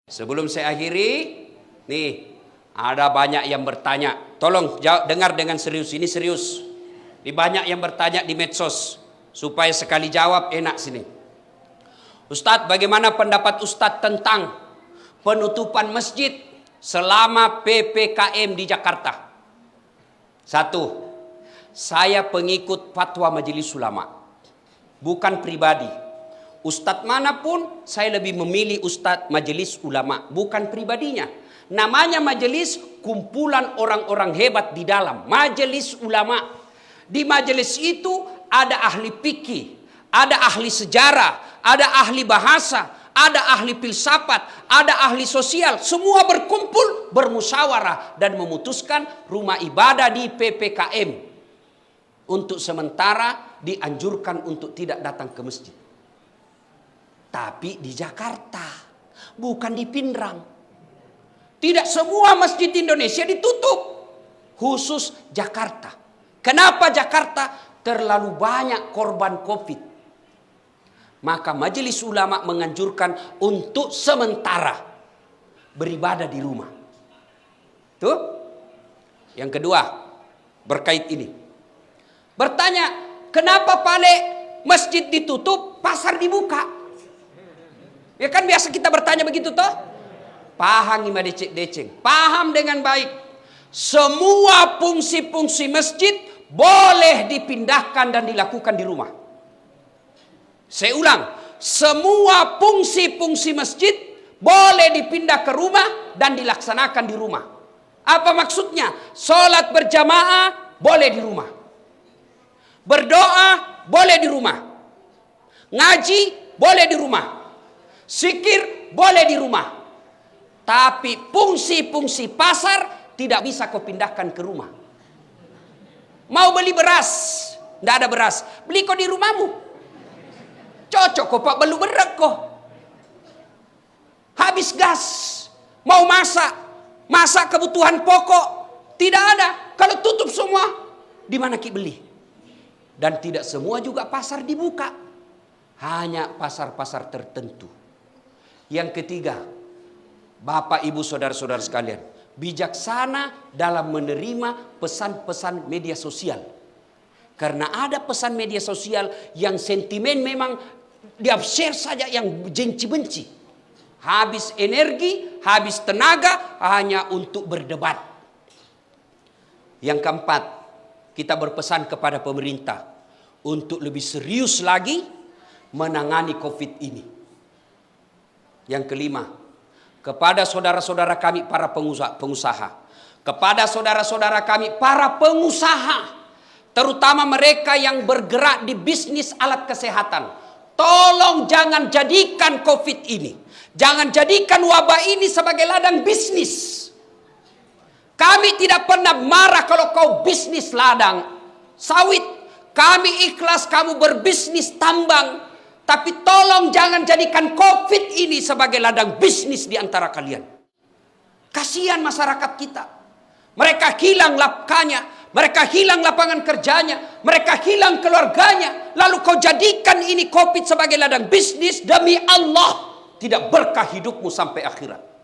Sebelum saya akhiri, nih ada banyak yang bertanya. Tolong dengar dengan serius, ini serius. Di banyak yang bertanya di medsos, supaya sekali jawab enak sini. Ustadz, bagaimana pendapat Ustadz tentang penutupan masjid selama PPKM di Jakarta? Satu, saya pengikut fatwa Majelis Ulama, bukan pribadi. Ustadz manapun saya lebih memilih Ustadz Majelis Ulama, bukan pribadinya. Namanya majelis, kumpulan orang-orang hebat di dalam Majelis Ulama. Di majelis itu ada ahli fikih, ada ahli sejarah, ada ahli bahasa, ada ahli filsafat, ada ahli sosial. Semua berkumpul, bermusyawarah dan memutuskan rumah ibadah di PPKM untuk sementara dianjurkan untuk tidak datang ke masjid. Tapi di Jakarta, bukan di Pindrang. Tidak semua masjid di Indonesia ditutup, khusus Jakarta. Kenapa Jakarta? Terlalu banyak korban COVID. Maka Majelis Ulama menganjurkan untuk sementara beribadah di rumah. Tuh. Yang kedua, berkait ini. Bertanya, kenapa masjid ditutup, pasar dibuka? Ya kan biasa kita bertanya begitu toh? Paham ima deceng. Paham dengan baik. Semua fungsi-fungsi masjid boleh dipindahkan dan dilakukan di rumah. Saya ulang, semua fungsi-fungsi masjid boleh dipindah ke rumah dan dilaksanakan di rumah. Apa maksudnya? Sholat berjamaah boleh di rumah. Berdoa boleh di rumah. Ngaji boleh di rumah. Zikir boleh di rumah. Tapi fungsi-fungsi pasar tidak bisa kau pindahkan ke rumah. Mau beli beras, tidak ada beras, beli kau di rumahmu. Cocok kau pak belu berak kau. Habis gas, mau masak kebutuhan pokok, tidak ada. Kalau tutup semua, di mana ki beli? Dan tidak semua juga pasar dibuka, hanya pasar-pasar tertentu. Yang ketiga, Bapak Ibu Saudara-saudara sekalian, bijaksana dalam menerima pesan-pesan media sosial. Karena ada pesan media sosial yang sentimen memang di-share saja yang benci-benci. Habis energi, habis tenaga hanya untuk berdebat. Yang keempat, kita berpesan kepada pemerintah untuk lebih serius lagi menangani COVID ini. Yang kelima, kepada saudara-saudara kami para pengusaha, kepada saudara-saudara kami para pengusaha, terutama mereka yang bergerak di bisnis alat kesehatan, tolong jangan jadikan COVID ini, jangan jadikan wabah ini sebagai ladang bisnis. Kami tidak pernah marah kalau kau bisnis ladang sawit. Kami ikhlas kamu berbisnis tambang. Tapi tolong jangan jadikan COVID ini sebagai ladang bisnis di antara kalian. Kasihan masyarakat kita. Mereka hilang lapkanya, mereka hilang lapangan kerjanya, mereka hilang keluarganya. Lalu kau jadikan ini COVID sebagai ladang bisnis, demi Allah tidak berkah hidupmu sampai akhirat.